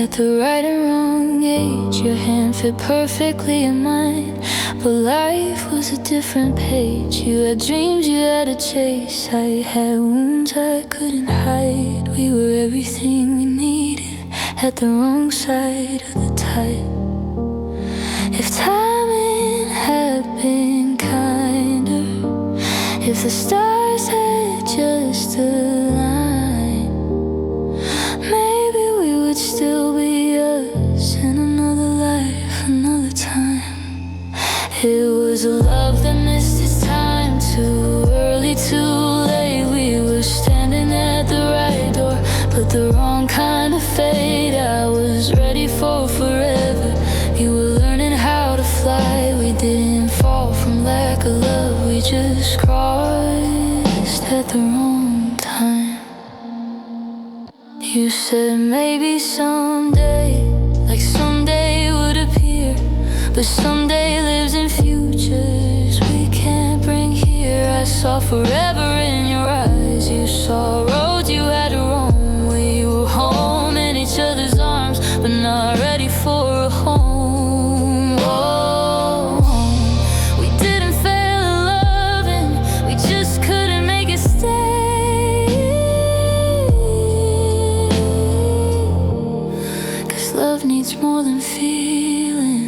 At the right and wrong age, your hand fit perfectly in mine. But life was a different page. You had dreams you had to chase. I had wounds I couldn't hide. We were everything we needed at the wrong side of the tide. If timing had been kinder, if the stars had just aligned, maybe we would still be us in another life, another time. It was a love that missed its time, too early, too late. We were standing at the right door, but the wrong kind of fate. I was ready for forever. You were learning how to fly. We didn't fall from lack of love. We just crossed at the wrong time. You said maybe someday, like someday would appear. But someday lives in futures we can't bring here. I saw forever in your eyes. You saw roads you had to roam. We were home in each other's arms, but not ready for a home. Oh, we didn't fail in loving, we just couldn't make it stay. 'Cause love needs more than feeling.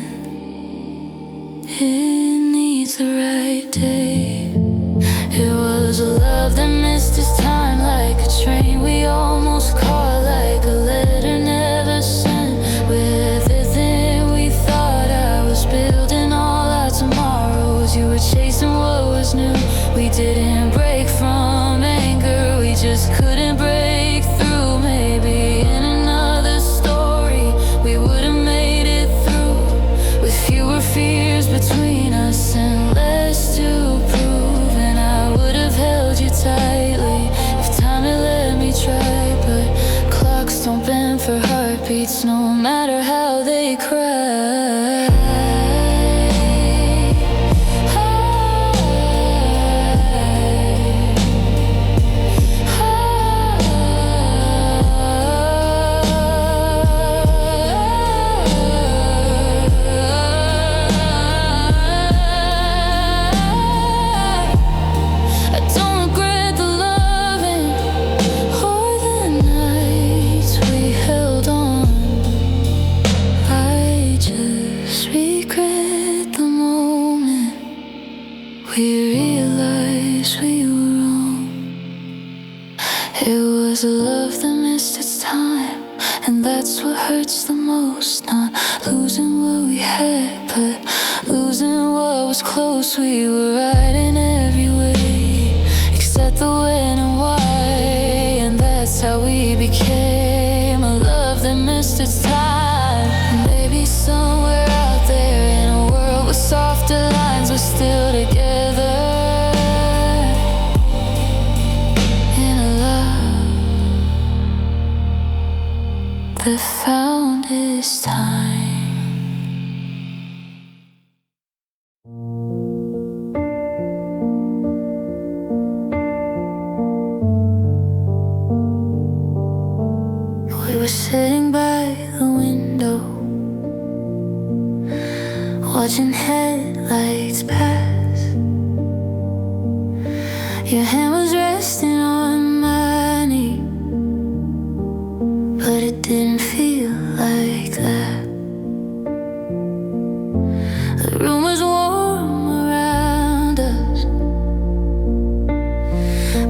It needs the right day. It was a love that missed its time, like a train we almost caught, like a letter never sent. With everything we thought, I was building all our tomorrows. You were chasing what was new. We didn't break from anger, we just couldn't break through. Maybe in another story we would have made it through, with fewer fears between us and less to prove. And I would have held you tightly if time had let me try. But clocks don't bend for heartbeats, no matter how they cry. We realized we were wrong. It was a love that missed its time, and that's what hurts the most. Not losing what we had, but losing what was close. We were right in every way, except the when and why. And that's how we became a love that missed its time. And maybe somewhere out there in a world with softer lines, we're still together. That found its time. We were sitting by the window, watching headlights pass. Your hand was resting on my knee, but it didn't feel like that. The room was warm around us,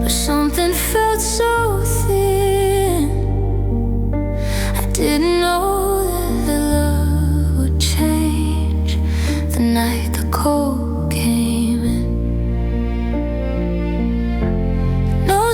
but something felt so thin. I didn't know that the love would change the night the cold came in. No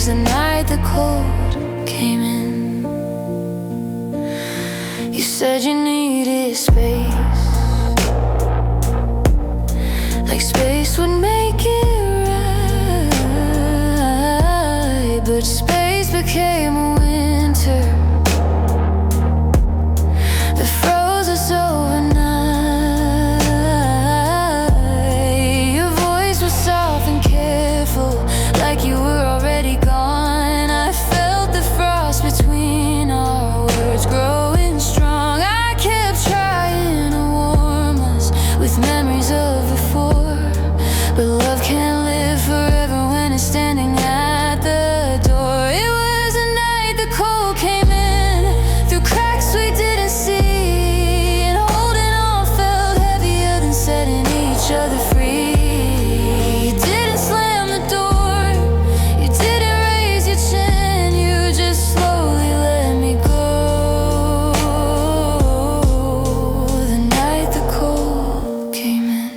was the night the cold came in. You said you needed space, like space would make it right. But space became a winter that froze us overnight. Your voice was soft and careful, like you were already gone. I felt the frost between our words growing strong. I kept trying to warm us with memories of before, but love can't live forever when it's standing at the door. It was the night the cold came in, through cracks we didn't see, and holding on felt heavier than setting each other free. You didn't slam the door, you didn't raise your chin, you just slowly let me go. The night the cold came in.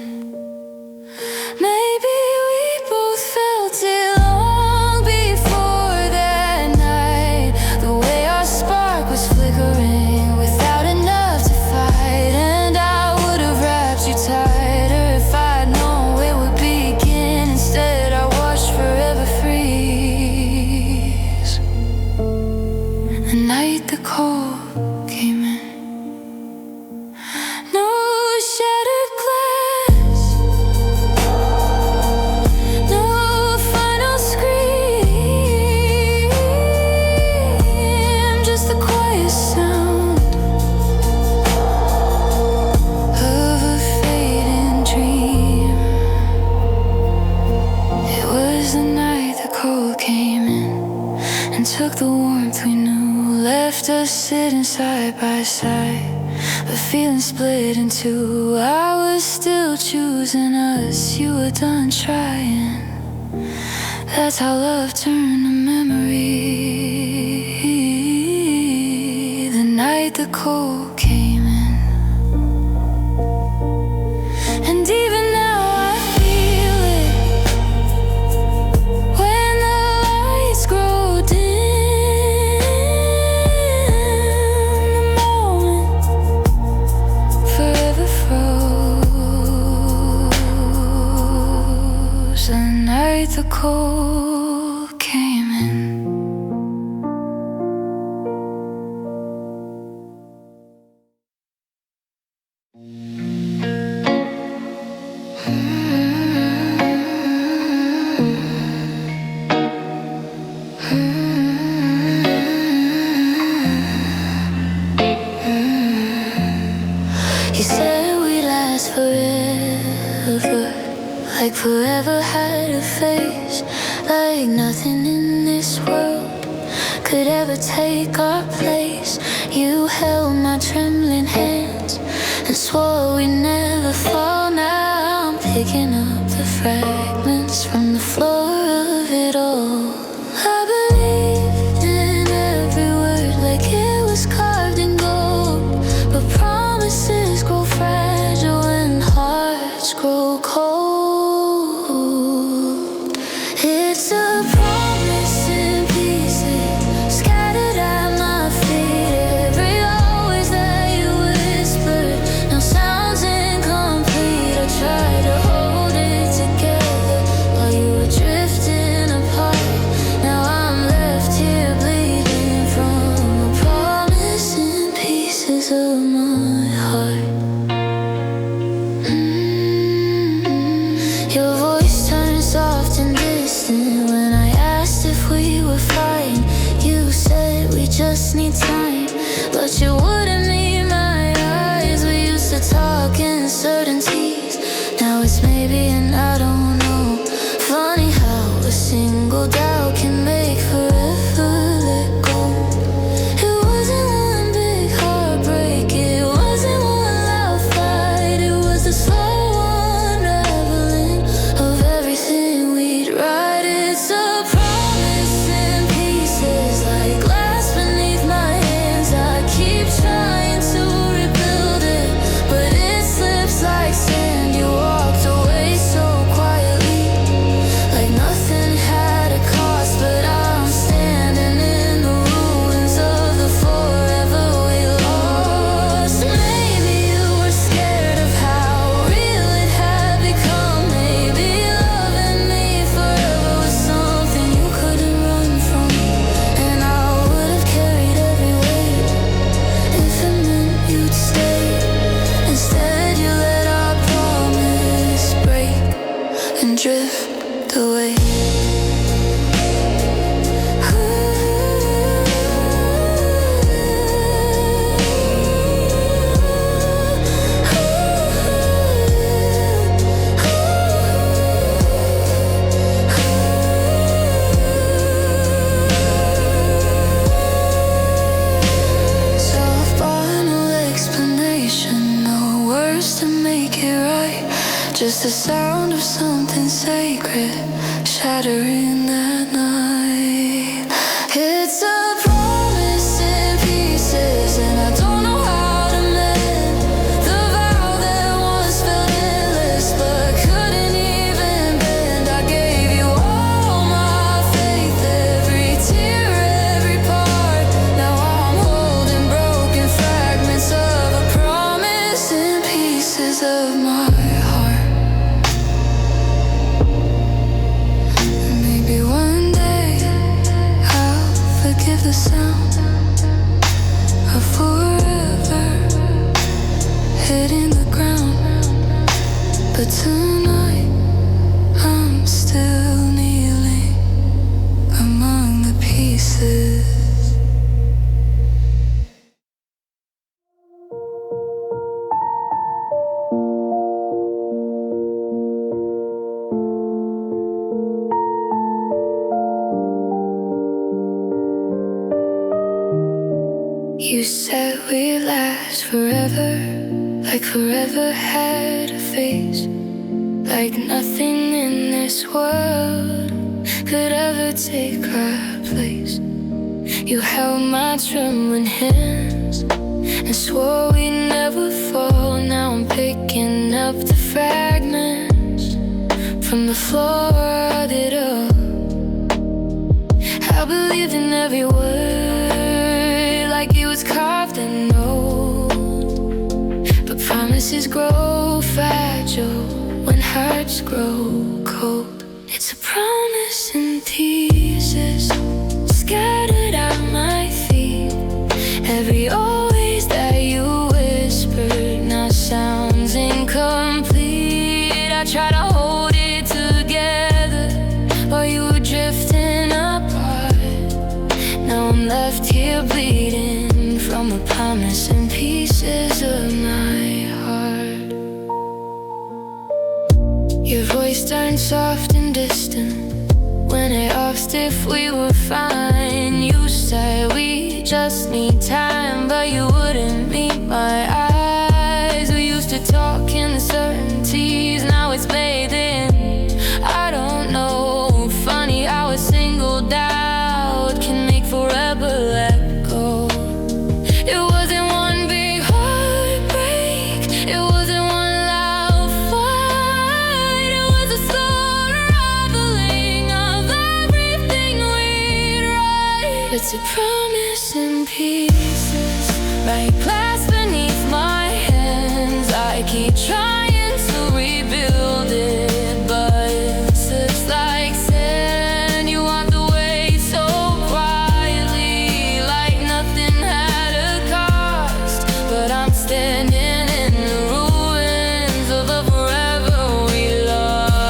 Maybe we both felt it long before that night, the way our spark was flickering without enough to fight. And I would have wrapped you tighter if I'd known it would begin. Instead I watched forever freeze. The night the cold came in. No shattered glass, no final scream, just the quiet sound of a fading dream. It was the night the cold came in and took the warmth we knew, left us sitting side by side, but feeling split in two. I was still choosing us, you were done trying. That's how love turned to memory. The night the cold came in, and even now I feel it when the lights grow dim. The moment forever froze. The night the cold came in. You said we'd last forever, like forever had a face, like nothing in this world could ever take our place. You held my trembling hands and swore we'd never fall. Now I'm picking up the fragments from the floor of it all. I believed in every word like it was carved in gold, but promises grow fragile and hearts grow cold. It's a promise in pieces, scattered at my feet. Every always that you whispered now sounds incomplete. I tried to hold it together while you were drifting apart. Now I'm left here bleeding from a promise in pieces of my heart. Your voice turned soft and distant when I asked if we were fine. You said we just need time, but you wouldn't meet my eyes. We used to talk in certainties, now it's maybe and I don't know. Funny how a single doubt can make forever let go. It wasn't one big heartbreak, it wasn't one loud fight, it was the slow unraveling of everything we'd write. It's a promise in pieces, like glass beneath my hands. I keep trying and drift away. Just the sound of something sacred shattering that night. It's a promise in pieces, and I don't know how to mend the vow that once felt endless but couldn't even bend. I gave you all my faith, every tear, every part. Now I'm holding broken fragments of a promise in pieces of my heart. The sound of forever hitting the ground, but tonight I'm still kneeling among the pieces. You said we'd last forever, like forever had a face, like nothing in this world could ever take our place. You held my trembling hands and swore we'd never fall. Now I'm picking up the fragments from the floor of it all. I believed in every word, like it was carved in gold. But promises grow fragile when hearts grow cold. It's a promise in pieces, scattered at my feet. Every always that you whispered now sounds incomplete. I try to hold it together while you were drifting apart. Now I'm left here bleeding from a promise and pieces of my heart. Your voice turned soft and distant when I asked if we were fine. You said we just need time, but you wouldn't meet my eyes. We used to talk in the certainties, now it's bathing. I don't know, funny how a single doubt can make forever let go. It wasn't one big heartbreak, it wasn't one loud fight. It was a slow unraveling of everything we'd write. It's a promise in pieces, right glass beneath my hands. I keep trying to rebuild it, but it slips like sand. You walked away so quietly, like nothing had a cost. But I'm standing in the ruins of a forever we lost.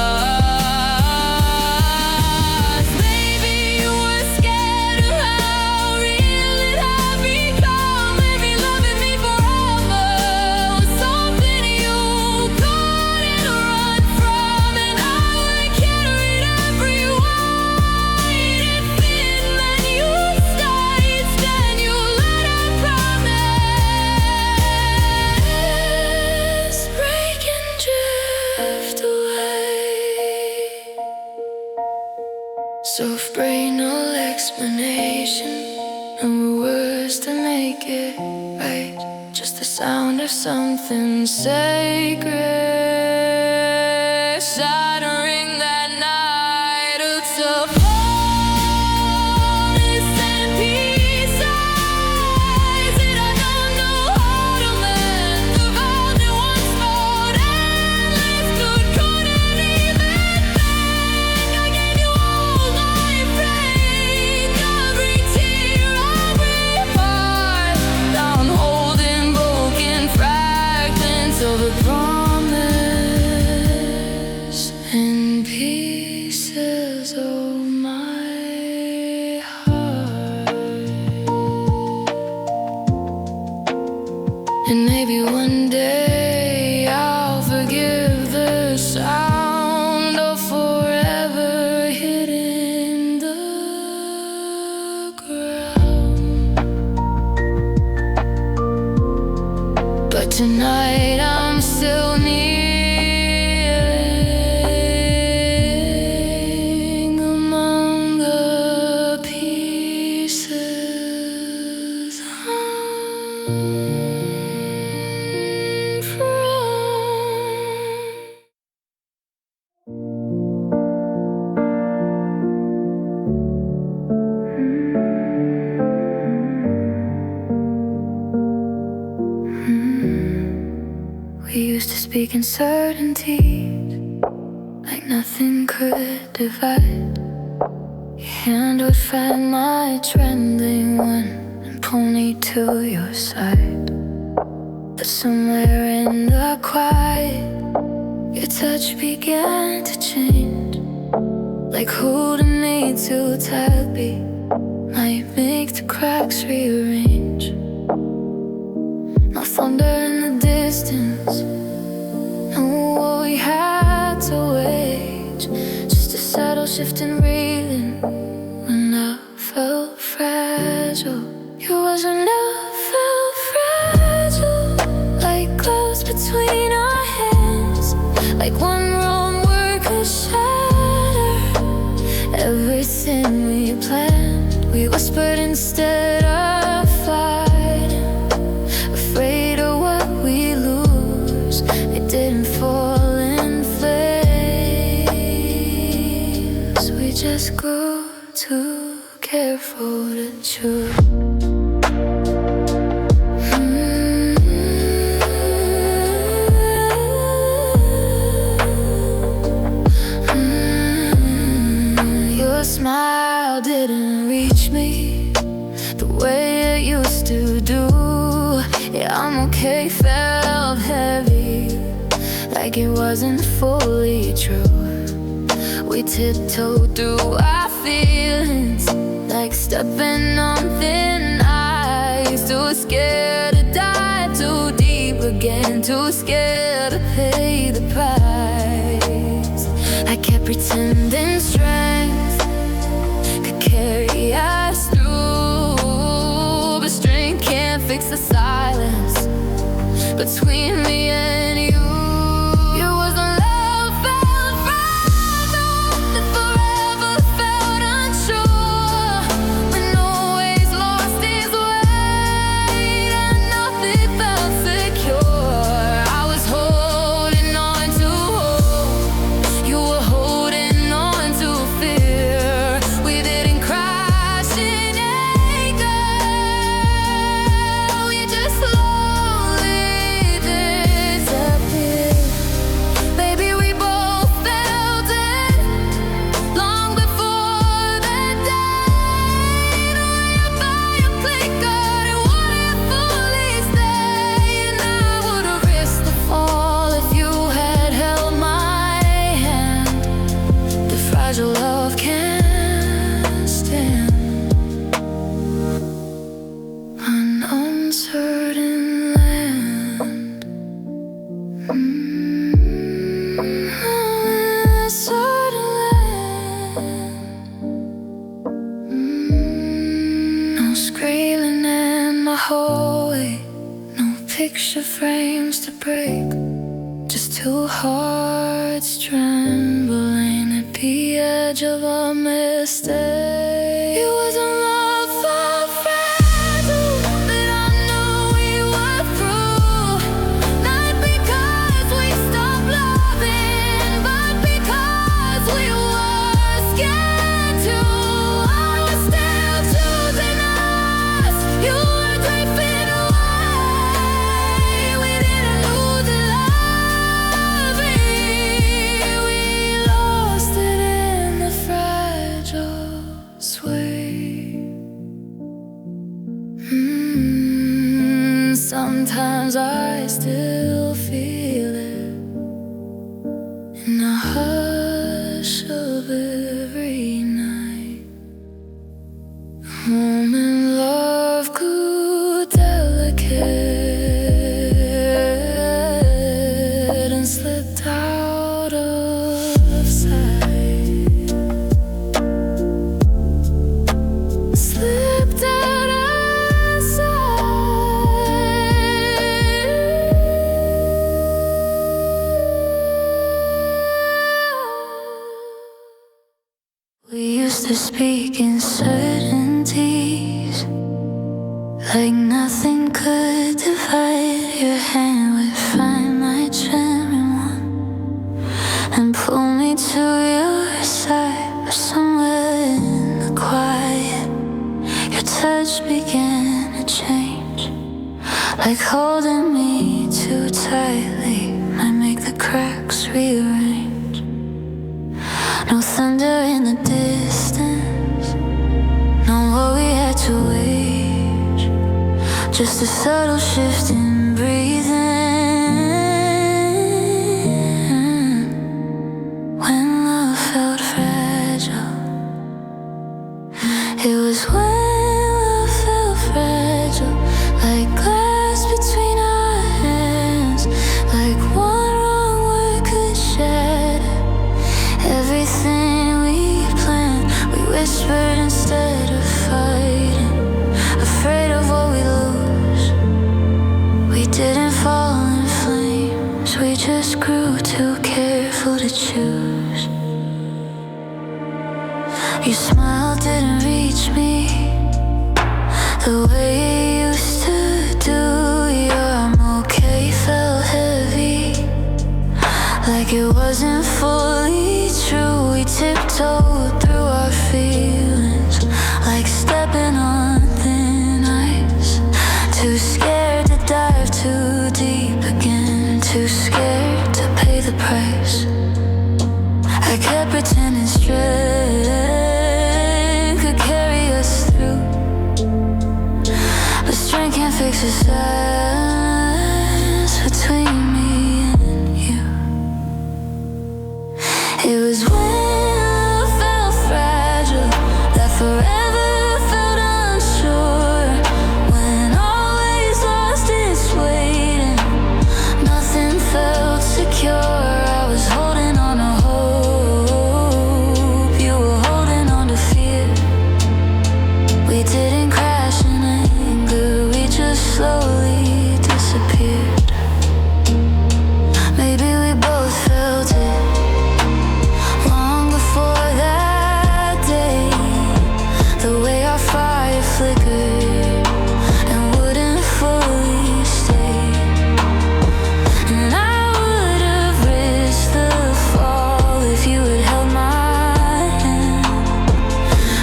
Maybe you were scared of how real it had become. Maybe loving me forever was something you couldn't run from. And I would carry every weight if it meant you stayed. Instead you let a promise break and drift away. Soft brain, no explanation, no words to make it right. Just the sound of something sacred shattering that night. It's a promise in pieces, and I don't know how to mend the vow that once felt endless but couldn't even bend. I gave you all my faith, every tear, every part. Now I'm holding broken fragments of a promise speaking certainties like nothing could divide. Your hand would find my trembling one and pull me to your side. But somewhere in the quiet, your touch began to change, like holding me too tightly might make the cracks rearrange. No thunder in the distance, no war we had to wage, just a subtle shifting reeling when I felt fragile. You wasn't I felt fragile, like clouds between our hands, like one wrong word could shatter everything we planned. We whispered instead of fighting, afraid of what we lose. It didn't fall in flames. We just grew too careful to choose. Your smile didn't reach me the way it used to do. Yeah, I'm okay felt heavy, like it wasn't fully true. We tiptoed through our feelings, like stepping on thin ice. Too scared to dive too deep again, too scared to pay the price. I kept pretending strength could carry us through, but strength can't fix the silence between me and you. You wasn't love, felt fragile, that forever felt unsure, when always lost his way and nothing felt secure. I was holding on to hope, you were holding on to fear. We didn't crash in anger, we just slowly disappeared. Baby, we both felt it long before that day. The way our fire flickered, it wouldn't fully stay, and I would've risked the fall if you had held my hand. The fragile love can't stand an uncertain land. Uncertain land. No squealing in my hallway, no picture frames to break, just two hearts trembling at the edge of a mistake. It wasn't love, felt fragile, but I knew we were through. Not because we stopped loving, but because we were scared to. I was still choosing us, you were drifting away. We didn't lose the loving, we lost it in the fragile sway. Sometimes I still feel it in the hush of every night. Home and love grew delicate and slipped out of sight. Slipped out of sight. We used to speak in certainties, like nothing could divide. Your hand would find my trembling one and pull me to your side. But somewhere in the quiet, your touch began to change, like holding me too tightly might make cracks rearrange. No thunder in the distance, no war we had to wage. Just a subtle shift in breathing. When love felt fragile, it was when love felt fragile, like glass between our hands, like one wrong word could shatter everything we planned. We whispered instead of fighting, afraid of what we lose. We didn't fall in flames, we just grew too careful to choose. Your smile didn't reach me the way you used to do. Your I'm okay felt heavy, like it wasn't fully true. We tiptoed through our feelings, like stepping on thin ice. Too scared to dive too deep again, too scared to pay the price. I kept pretending strength could carry us through, but strength can't fix the silence between me and you. It was when love felt fragile, that forever felt unsure, when always lost its weight and nothing felt secure. I was holding on to hope, you were holding on to fear. We didn't crash in anger, we just slowly disappeared. Maybe we both felt it long before that day, the way our fire flickered and wouldn't fully stay. And I would have risked the fall if you had held my hand,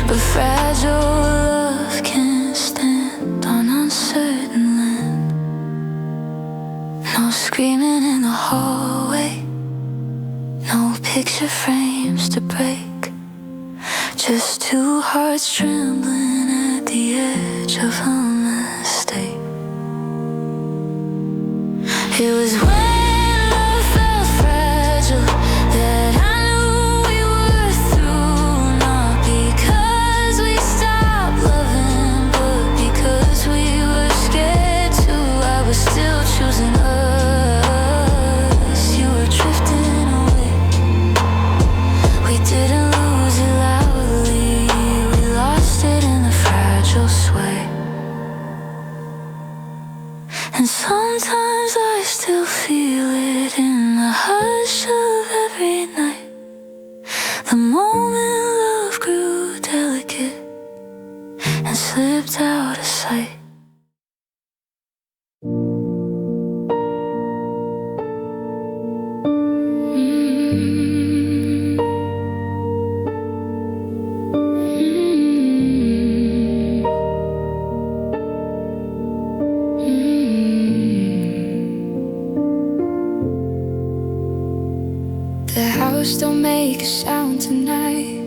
but fragile love can't stand on uncertain land. No screaming in the hallway, no picture frames to break, just two hearts trembling at the edge of a mistake. It was when love felt fragile that I knew we were through, not because we stopped loving, but because we were scared to. I was still choosing us, you were drifting away. We didn't lose it loudly, we lost it in the fragile sway. And sometimes I still feel it in the hush of every night, the moment love grew delicate and slipped out of sight. The house don't make a sound tonight,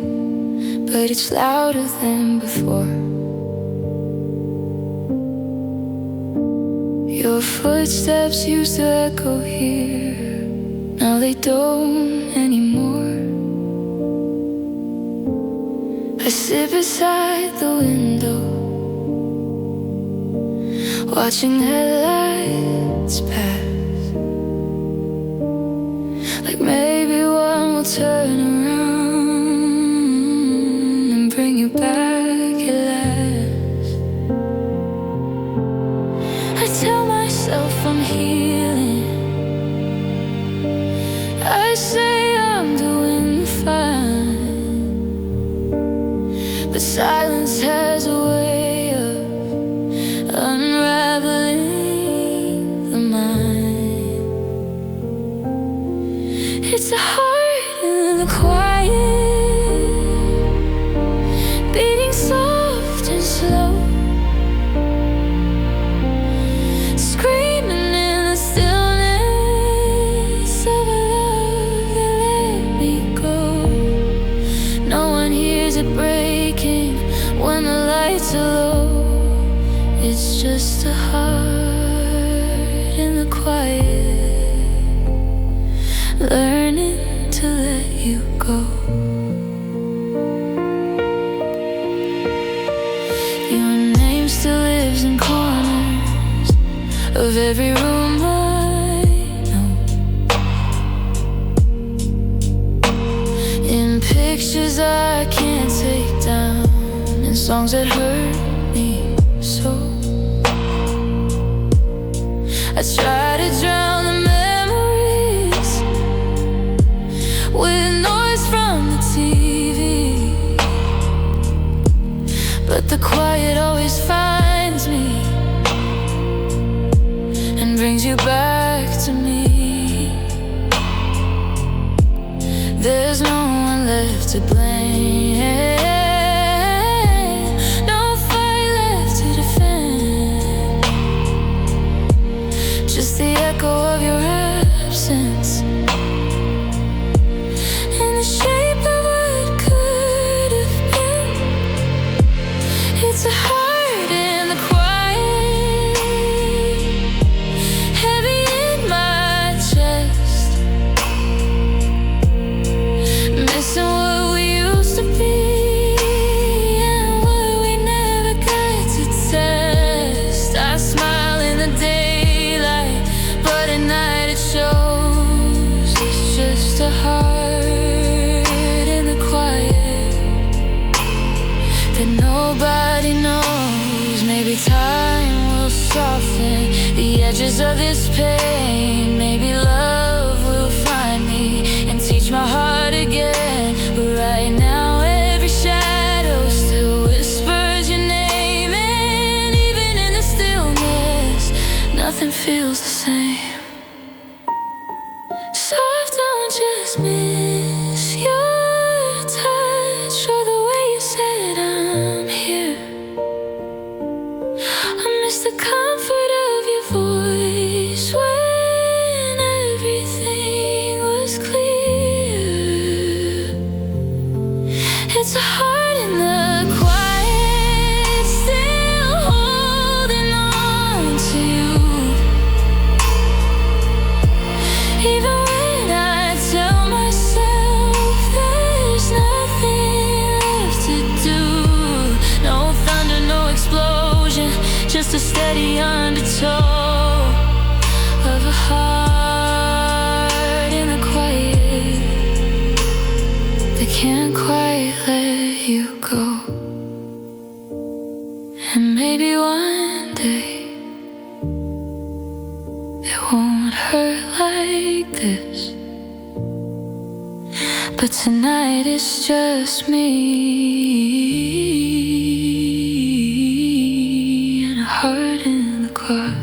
but it's louder than before. Your footsteps used to echo here, now they don't anymore. I sit beside the window, watching headlights pass. Like maybe one will turn around and bring you back at last. I tell myself I'm healing, I say I'm doing fine, but silence has a way of unraveling the mind. It's a heart in the quiet, beating is it breaking when the lights are low? It's just a heart in the quiet, learning to let you go. Your name still lives in corners of every room I know, in pictures I can't take down, in songs that hurt me so. I try to drown the memories with noise from the TV, but the quiet always finds me and brings you back to me. There's no one left to blame, no fight left to defend, just the echo of your absence in the shape of what could have been. It's a heart in the quiet, heavy in my chest, missing what we used to be and what we never got to test. I smile in the daylight, but at night it shows. It's just a heart in the quiet that nobody knows. Maybe time will soften the edges of this pain. Maybe love will find me and teach my heart again. But right now every shadow still whispers your name, and even in the stillness nothing feels the same. So I don't just miss your touch or the way you said I'm here. I miss the comfort of your voice when everything was clear. It's a heart in the quiet, still holding on to you, even when I tell myself there's nothing left to do. No thunder, no explosion, just a steady undertow of a heart in the quiet that can't quite let you go. And maybe one day it won't hurt like this, but tonight it's just me and a heart in the quiet.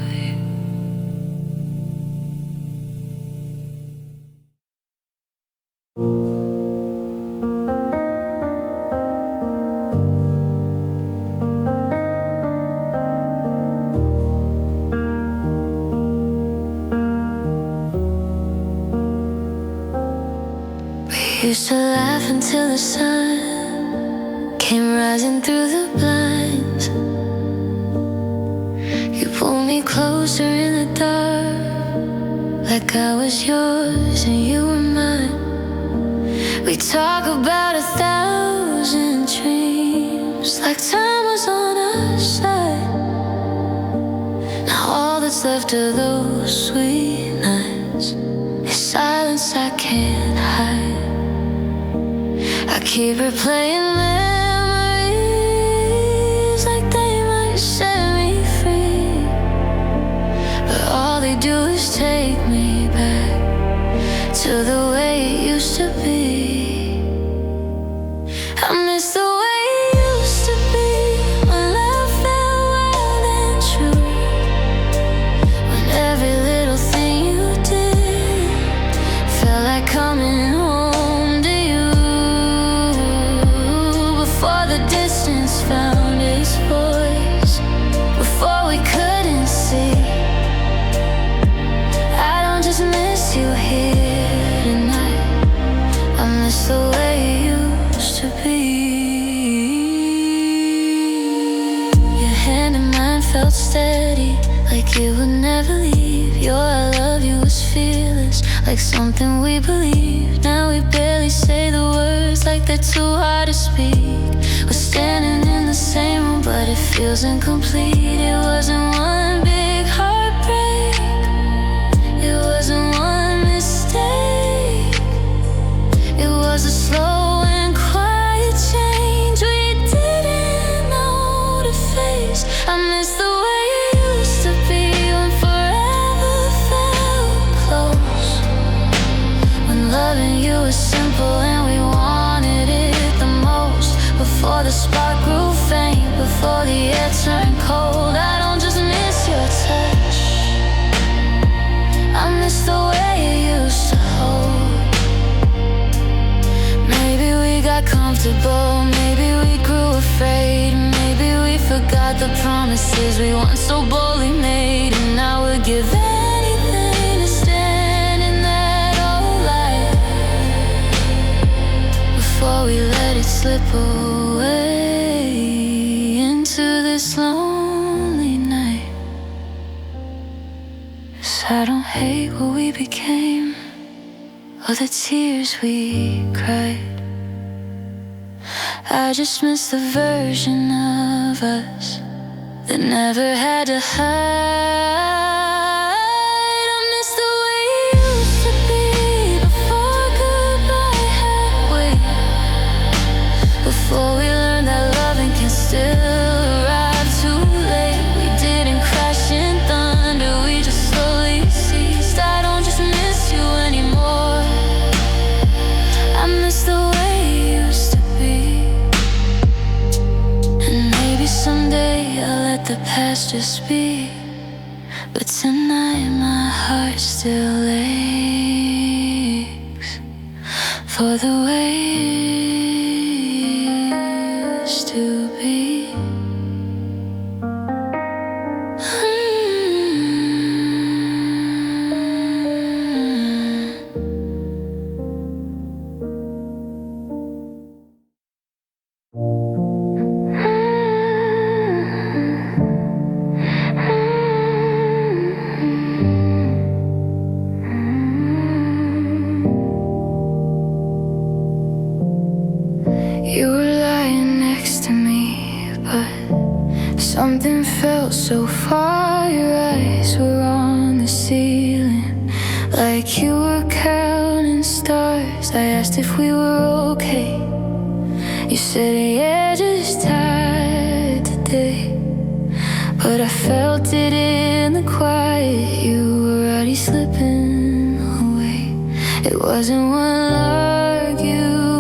We used to laugh until the sun came rising through the blinds. You pulled me closer in the dark, like I was yours and you were mine. We talk about 1,000 dreams, like time was on our side. Now all that's left of those sweet nights is silence I can't hide. I keep replaying memories like they might set me free, but all they do is take me back to the way it used to be. I miss the way it used to be, when love felt wild and true, when every little thing you did felt like coming home to you. Before the distance found its voice, before we couldn't see. I don't just miss you here tonight, I miss the way it used to be. like something we believe. Now we barely say the words, like they're too hard to speak. We're standing in the same room, but it feels incomplete. It wasn't one big heartbreak, it wasn't one mistake. It was a slow and quiet change we didn't know to face. I miss the way it used to be, when forever felt close, when loving you was simple and we wanted it the most. Before the spark grew faint, before the air turned cold. I don't just miss your touch, I miss the way you used to hold. Maybe we got comfortable, maybe we grew afraid, maybe we forgot the promises we once so boldly made. And now we'll give anything to stand in that old light, before we let it slip away into this lonely night. 'Cause I don't hate what we became, or the tears we cried. I just miss the version of us that never had to hide. I miss the way it used to be, before goodbye had weight, before we learned that loving can still arrive too late. We didn't crash in thunder, we just slowly ceased. I don't just miss you anymore, I miss the way it used to be. And maybe someday I'll let the past just be, but tonight my heart still aches for the way it used to be. You were lying next to me, but something felt so far. Your eyes were on the ceiling, like you were counting stars. I asked if we were okay, you said yeah, just tired today. But I felt it in the quiet, you were already slipping away. It wasn't one argument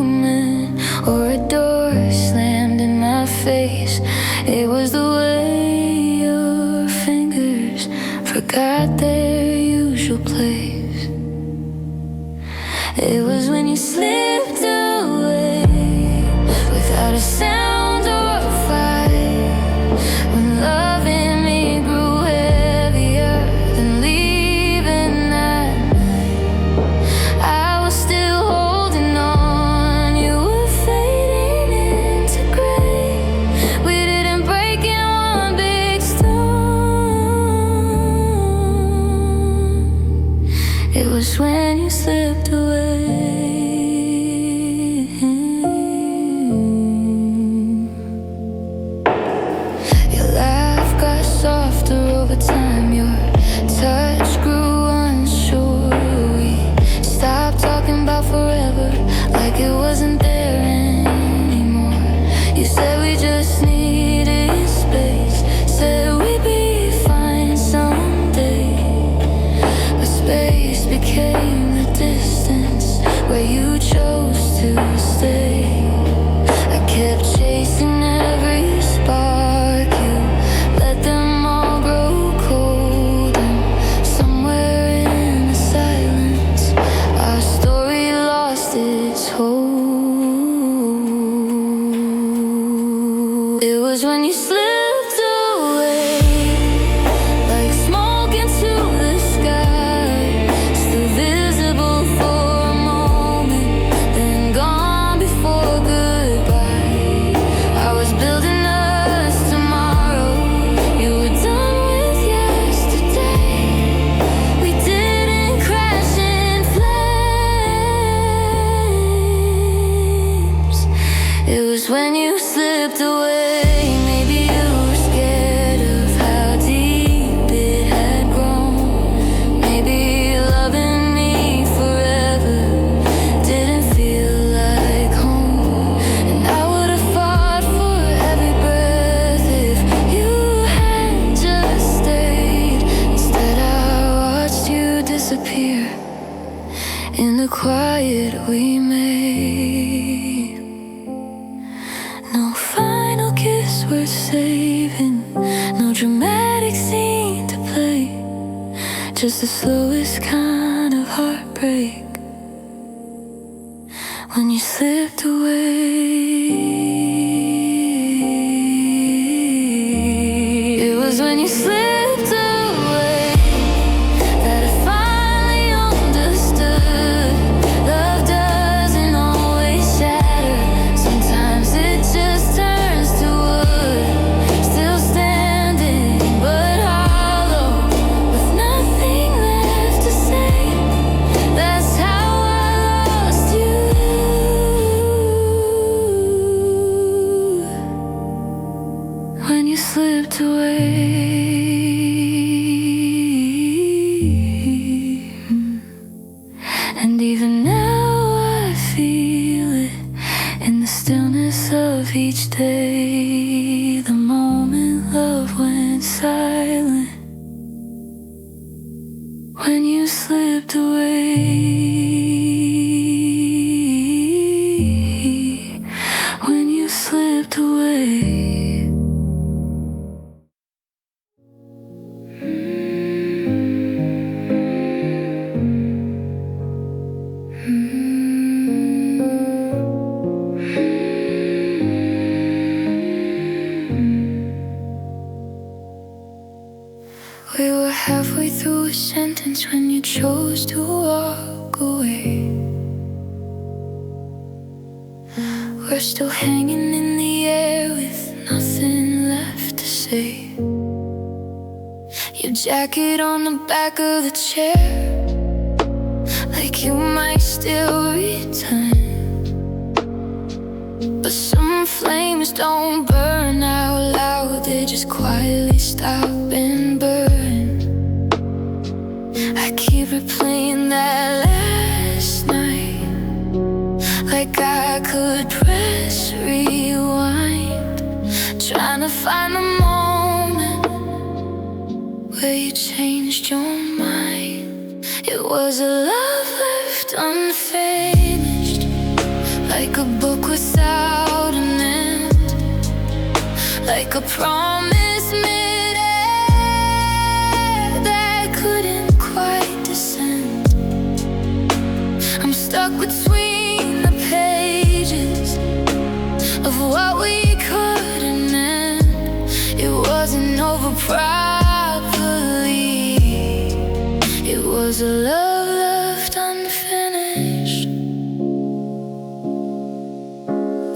or a door slammed in my face, it was the way your fingers forgot their usual place. It was when you slipped away without a sound or a fight, when loving me grew heavier than leaving that night. I was still holding on, you were fading into gray. We didn't break in one big storm. It was when you slipped away. Your laugh got softer over time, your touch grew unsure. We stopped talking about forever, like it wasn't there anymore. You said we just needed space, said we'd be fine someday. But space became the distance where you chose to stay. I kept chasing every spark, you let them all grow cold. And somewhere in the silence, our story lost its hold. It was when you slipped away, like smoke into the sky, still visible for a moment, then gone before goodbye. I was building us tomorrow, you were done with yesterday. We didn't crash and fly. It was when you slipped away. Maybe you were scared of how deep it had grown. Maybe loving me forever didn't feel like home. And I would have fought for every breath if you had just stayed. Instead I watched you disappear in the quiet we made. No final kiss worth saving, no dramatic scene to play, just the slowest kind of heartbreak when you slipped away. It was when you slipped away that I finally understood. Love doesn't always shatter. Sometimes it just turns to wood, still standing but hollow, with nothing left to say. That's how I lost you. When you slipped away. And even now I feel it in the stillness of each day. The moment love went silent, when you slipped away. When you slipped away. We were halfway through a sentence when you chose to walk away. We're still hanging in the air with nothing left to say. Your jacket on the back of the chair, like you might still return. But some flames don't burn out loud, they just quietly stop and burn. I keep replaying that last night, like I could press rewind, trying to find the moment where you changed your mind. It was a love left unfinished, like a book without an end, like a promise mid-air that couldn't quite descend. I'm stuck between the pages of what we couldn't end. It wasn't over properly, it was a love left unfinished.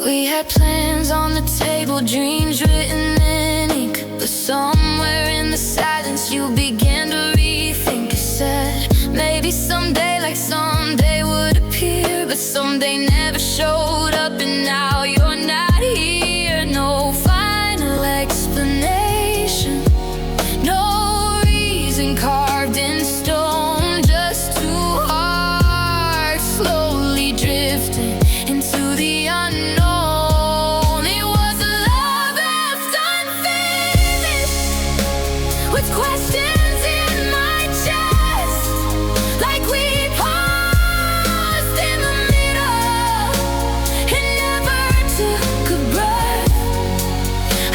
We had plans on the table, dreams written in ink, but somewhere in the silence you began to rethink. You said maybe someday, like someday would appear, but someday never showed up, and now you're not here. No final explanation, no reason carved in stone, just two hearts slowly drifting into the unknown. It was a love left unfinished, with questions in my chest, like we paused in the middle and never took a breath.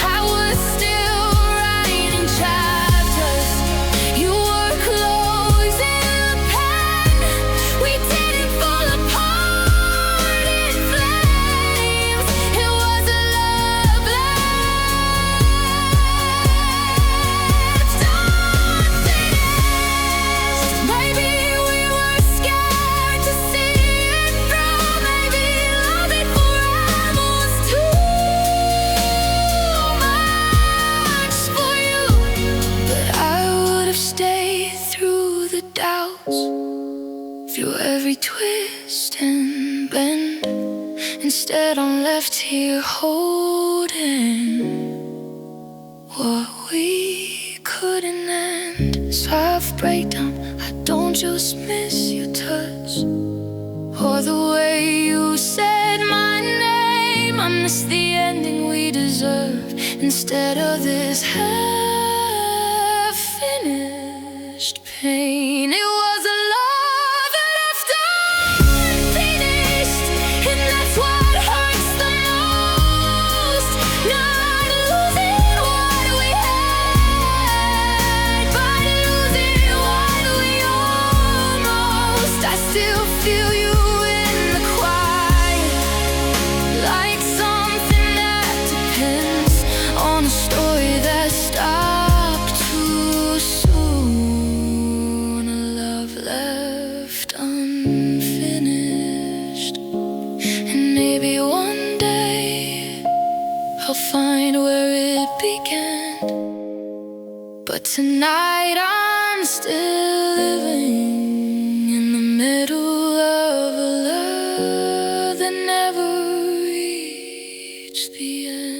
I was still writing chapters, you were closing the pen. We didn't fall apart in flames, it was a love left unfinished. Maybe we were scared to see it through. Maybe loving forever was too much for you. But I would have stayed through the doubts, through every twist and bend. Instead I'm left here holding what we couldn't end. So I've breakdown, I don't just miss your touch or the way you said my name. I miss the ending we deserve instead of this half-finished pain. It was a love that left unfinished, and that's what hurts the most. Not losing what we had, but losing what we almost. I still feel you in the quiet, like something that depends on a story that stopped too soon. A love left unfinished, and maybe one day I'll find where it began. But tonight I'm still living in the middle of a love that never reached the end.